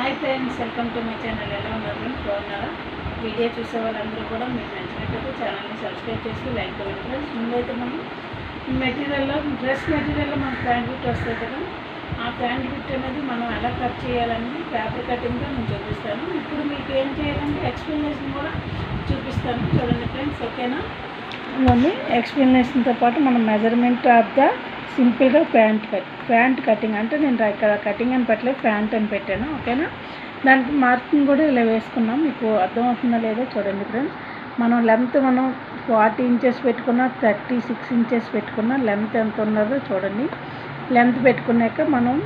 Hi friends, welcome to my channel. ఎలా ఉన్నారు friends? బాగున్నారా? వీడియో చూసే వాళ్ళందరూ కూడా మీకు నచ్చినట్లయితే ఛానల్ని సబ్స్క్రైబ్ చేసి లైక్ చేయండి ఫ్రెండ్స్. ముందైతే మనం మెటీరియల్లో డ్రెస్ మెటీరియల్లో మనకు ప్యాంట్ బిట్ వస్తుంది కదా, ఆ ప్యాంట్ బిట్ అనేది మనం ఎలా కట్ చేయాలని పేపర్ కటింగ్గా నేను చూపిస్తాను. ఇప్పుడు మీకు ఏం చేయాలంటే ఎక్స్ప్లెనేషన్ కూడా చూపిస్తాను, చూడండి ఫ్రెండ్స్. ఓకేనా? ఇవన్నీ ఎక్స్ప్లెనేషన్తో పాటు మనం మెజర్మెంట్ ఆఫ్ ద సింపుల్గా ప్యాంట్ కటింగ్ అంటే నేను ఇక్కడ కటింగ్ అని పెట్టలేదు, ప్యాంట్ అని పెట్టాను. ఓకేనా? దానికి మార్కింగ్ కూడా ఇలా వేసుకున్నాం. మీకు అర్థమవుతుందా లేదో చూడండి ఫ్రెండ్స్. మనం లెంత్ 40 ఇంచెస్ పెట్టుకున్నా, 36 ఇంచెస్ పెట్టుకున్నా లెంత్ ఎంత ఉన్నదో చూడండి. లెంత్ పెట్టుకున్నాక మనం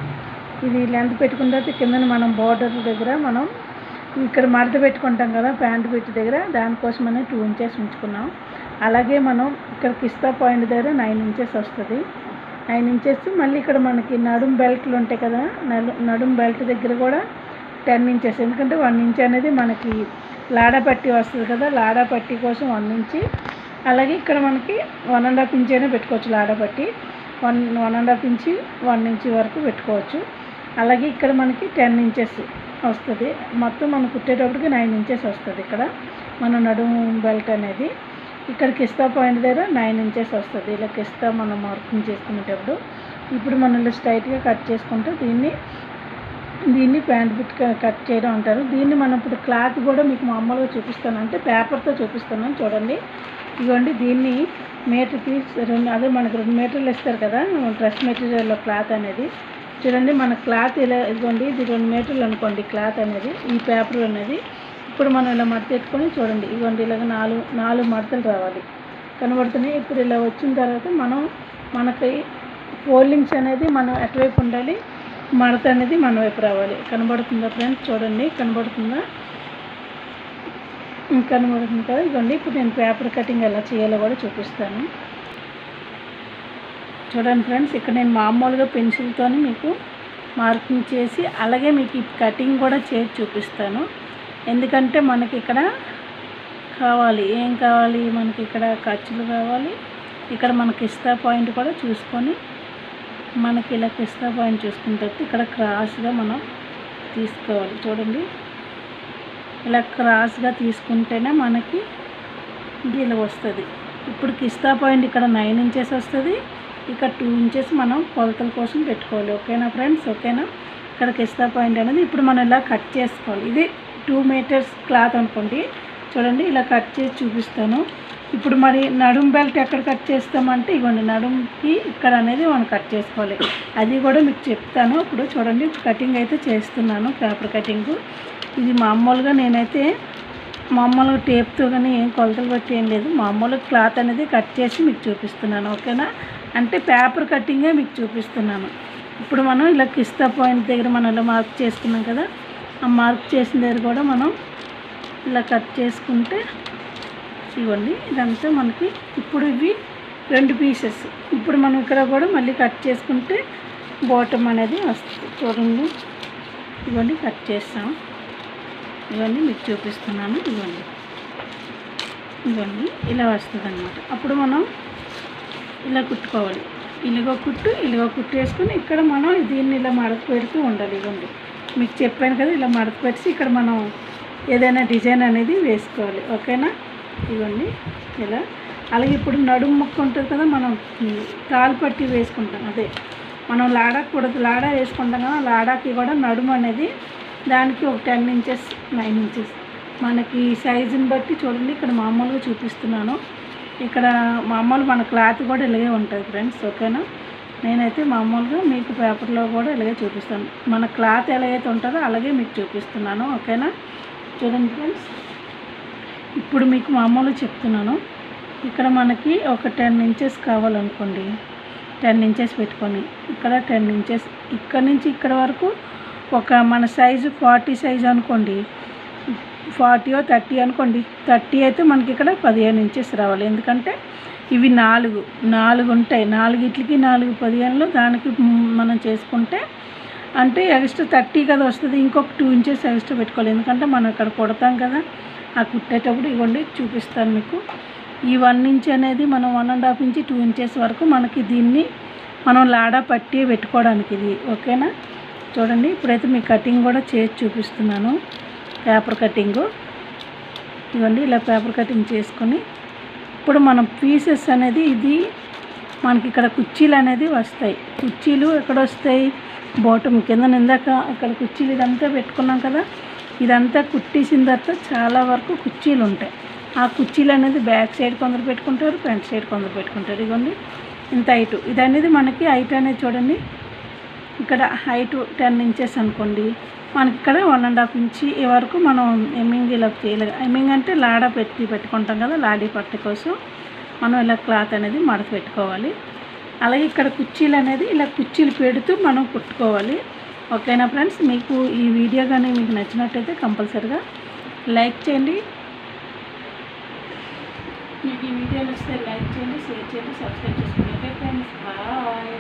ఇది లెంత్ పెట్టుకున్న తర్వాత కింద మనం బోర్డర్ దగ్గర మనం ఇక్కడ మడత పెట్టుకుంటాం కదా ప్యాంట్ బిట్ దగ్గర, దానికోసమనే 2 ఇంచెస్ ఉంచుకున్నాం. అలాగే మనం ఇక్కడ కిస్తా పాయింట్ దగ్గర 9 ఇంచెస్ వస్తుంది. 9 ఇంచెస్ మళ్ళీ ఇక్కడ మనకి నడుం బెల్ట్లు ఉంటాయి కదా, నడుం బెల్ట్ దగ్గర కూడా 10 ఇంచెస్. ఎందుకంటే 1 ఇంచ్ అనేది మనకి లాడా పట్టి వస్తుంది కదా, లాడా పట్టి కోసం 1 ఇంచ్. అలాగే ఇక్కడ మనకి 1.5 ఇంచ్ అయినా పెట్టుకోవచ్చు. లాడా పట్టి 1.5 ఇంచ్ 1 ఇంచ్ వరకు పెట్టుకోవచ్చు. అలాగే ఇక్కడ మనకి 10 ఇంచెస్ వస్తుంది. మొత్తం మనం కుట్టేటప్పటికి 9 ఇంచెస్ వస్తుంది. ఇక్కడ మన నడుము బెల్ట్ అనేది ఇక్కడ కిస్తా పాయింట్ దగ్గర 9 ఇంచెస్ వస్తుంది. ఇలా కిస్తా మనం మార్కింగ్ చేసుకునేటప్పుడు ఇప్పుడు మనం ఇలా స్ట్రైట్గా కట్ చేసుకుంటే దీన్ని ప్యాంట్ బిట్ కట్ చేయడం అంటారు. దీన్ని మనం ఇప్పుడు క్లాత్ కూడా మీకు మామూలుగా చూపిస్తాను, అంటే పేపర్తో చూపిస్తున్నాను. చూడండి, ఇదిగోండి దీన్ని మీటర్ పీస్ అదే మనకు 2 మీటర్లు ఇస్తారు కదా డ్రెస్ మెటీరియల్లో క్లాత్ అనేది. చూడండి మన క్లాత్ ఇలా ఇదిగోండి, ఇది 2 మీటర్లు అనుకోండి క్లాత్ అనేది, ఈ పేపర్ అనేది. ఇప్పుడు మనం ఇలా మడత పెట్టుకొని చూడండి, ఇదిగోండి ఇలాగ 4 మడతలు రావాలి, కనబడుతున్నాయి. ఇప్పుడు ఇలా వచ్చిన తర్వాత మనకి ఫోల్డింగ్స్ అనేది మనం ఎటువైపు ఉండాలి, మడత అనేది మన వైపు రావాలి. కనబడుతుందా ఫ్రెండ్స్? చూడండి, కనబడుతుంది కదా. ఇదిగోండి ఇప్పుడు నేను పేపర్ కటింగ్ ఎలా చేయాలో కూడా చూపిస్తాను. చూడండి ఫ్రెండ్స్, ఇక్కడ నేను మామూలుగా పెన్సిల్తో మీకు మార్కింగ్ చేసి అలాగే మీకు ఈ కటింగ్ కూడా చేసి చూపిస్తాను. ఎందుకంటే మనకి ఇక్కడ ఏం కావాలి, మనకి ఇక్కడ ఖర్చులు కావాలి. ఇక్కడ మనకి ఇస్తా పాయింట్ కూడా చూసుకొని మనకి ఇలా కిస్తా పాయింట్ చూసుకుంటే ఇక్కడ క్రాస్గా మనం తీసుకోవాలి. చూడండి, ఇలా క్రాస్గా తీసుకుంటేనే మనకి ఇలా వస్తుంది. ఇప్పుడు కిస్తా పాయింట్ ఇక్కడ 9 ఇంచెస్ వస్తుంది, ఇక్కడ 2 ఇంచెస్ మనం కొలతల కోసం పెట్టుకోవాలి. ఓకేనా ఫ్రెండ్స్? ఓకేనా? ఇక్కడ కిస్తా పాయింట్ అనేది ఇప్పుడు మనం ఇలా కట్ చేసుకోవాలి. ఇది 2 మీటర్స్ క్లాత్ అనుకోండి. చూడండి, ఇలా కట్ చేసి చూపిస్తాను. ఇప్పుడు మరి నడుం బెల్ట్ ఎక్కడ కట్ చేస్తామంటే ఇవ్వండి, నడుంకి ఇక్కడ అనేది మనం కట్ చేసుకోవాలి. అది కూడా మీకు చెప్తాను. ఇప్పుడు చూడండి, కటింగ్ అయితే చేస్తున్నాను, పేపర్ కటింగ్. ఇది మామూలుగా నేనైతే మామూలుగా టేప్తో కానీ ఏం కొలతలు బట్టి ఏం లేదు, మామూలుగా క్లాత్ అనేది కట్ చేసి మీకు చూపిస్తున్నాను. ఓకేనా? అంటే పేపర్ కటింగే మీకు చూపిస్తున్నాను. ఇప్పుడు మనం ఇలా కిస్తా పాయింట్ దగ్గర మనం ఇలా మార్క్ చేసుకున్నాం కదా, ఆ మార్క్ చేసిన దగ్గర కూడా మనం ఇలా కట్ చేసుకుంటే ఇవ్వండి ఇదంతా మనకి. ఇప్పుడు ఇవి 2 పీసెస్. ఇప్పుడు మనం ఇక్కడ కూడా మళ్ళీ కట్ చేసుకుంటే బాటమ్ అనేది వస్తుంది. చూడండి, ఇవ్వండి కట్ చేస్తాం. ఇవన్నీ మీకు చూపిస్తున్నాను. ఇవ్వండి ఇలా వస్తుంది అన్నమాట. అప్పుడు మనం ఇలా కుట్టుకోవాలి. ఇలాగో కుట్టు వేసుకొని ఇక్కడ మనం దీన్ని ఇలా మడత పెడుతూ ఉండాలి. ఇవ్వండి మీకు చెప్పాను కదా, ఇలా మడత పెట్టి ఇక్కడ మనం ఏదైనా డిజైన్ అనేది వేసుకోవాలి. ఓకేనా? ఇవ్వండి ఇలా. అలాగే ఇప్పుడు నడుము ముక్క ఉంటుంది కదా, మనం తాళ్ళు పట్టి వేసుకుంటాం, అదే మనం లాడా వేసుకుంటాం కదా, లాడాకి కూడా నడుము అనేది దానికి ఒక 10 ఇంచెస్ 9 ఇంచెస్ మనకి సైజుని బట్టి. చూడండి, ఇక్కడ మామూలుగా చూపిస్తున్నాను. ఇక్కడ మామూలు మన క్లాత్ కూడా ఇలాగే ఉంటుంది ఫ్రెండ్స్. ఓకేనా? నేనైతే మామూలుగా మీకు పేపర్లో కూడా ఇలాగే చూపిస్తాను. మన క్లాత్ ఎలాగైతే ఉంటుందో అలాగే మీకు చూపిస్తున్నాను. ఓకేనా? చూడండి ఫ్రెండ్స్, ఇప్పుడు మీకు మామూలుగా చెప్తున్నాను. ఇక్కడ మనకి ఒక 10 ఇంచెస్ కావాలనుకోండి, 10 ఇంచెస్ పెట్టుకొని ఇక్కడ 10 ఇంచెస్ ఇక్కడ నుంచి ఇక్కడ వరకు ఒక మన సైజు 40 సైజు అనుకోండి, 40 or 30 అనుకోండి. 30 అయితే మనకి ఇక్కడ 15 ఇంచెస్ రావాలి. ఎందుకంటే ఇవి 4 ఉంటాయి. 4 ఇట్లకి 4 15 దానికి మనం చేసుకుంటే అంటే ఎక్స్ట్రా 30 కదా వస్తుంది. ఇంకొక 2 ఇంచెస్ ఎక్స్ట్రా పెట్టుకోవాలి. ఎందుకంటే మనం ఇక్కడ కుడతాం కదా, ఆ కుట్టేటప్పుడు ఇవ్వండి చూపిస్తాను మీకు. ఈ 1 ఇంచ్ అనేది మనం 1.5 ఇంచ్ 2 ఇంచెస్ వరకు మనకి దీన్ని మనం లాడా పట్టి పెట్టుకోవడానికి ఇది. ఓకేనా? చూడండి. ఇప్పుడైతే మీ కటింగ్ కూడా చేసి చూపిస్తున్నాను. పేపర్ కటింగు ఇవ్వండి. ఇలా పేపర్ కటింగ్ చేసుకొని ఇప్పుడు మనం పీసెస్ అనేది ఇది మనకి ఇక్కడ కుర్చీలు అనేది వస్తాయి. కుర్చీలు ఎక్కడ వస్తాయి? బాటమ్ కింద ఇందాక ఇక్కడ కుర్చీలు ఇదంతా పెట్టుకున్నాం కదా, ఇదంతా కుట్టేసిన తర్వాత చాలా వరకు కుర్చీలు ఉంటాయి. ఆ కుర్చీలు అనేది బ్యాక్ సైడ్ కొందరు పెట్టుకుంటారు, ఫ్రంట్ సైడ్ కొందరు పెట్టుకుంటారు. ఇదిగోండి ఇంత హైటు. ఇది అనేది మనకి హైట్ అనేది చూడండి, ఇక్కడ హైటు 10 ఇంచెస్ అనుకోండి, మనకి ఇక్కడ 1.5 ఇంచ్ వరకు మనం ఎమ్మింగ్ ఇలా చేయలేదు. ఎమ్మింగ్ అంటే లాడ పెట్టుకుంటాం కదా, లాడీ పట్టు కోసం మనం ఇలా క్లాత్ అనేది మడత పెట్టుకోవాలి. అలాగే ఇక్కడ కుర్చీలు అనేది ఇలా కుర్చీలు పెడుతూ మనం కుట్టుకోవాలి. ఓకేనా ఫ్రెండ్స్? మీకు ఈ వీడియో కానీ మీకు నచ్చినట్టయితే కంపల్సరిగా లైక్ చేయండి. మీకు ఈ వీడియో నచ్చితే లైక్ చేయండి, షేర్ చేయండి, సబ్స్క్రైబ్ చేసుకోండి. Okay friends, bye.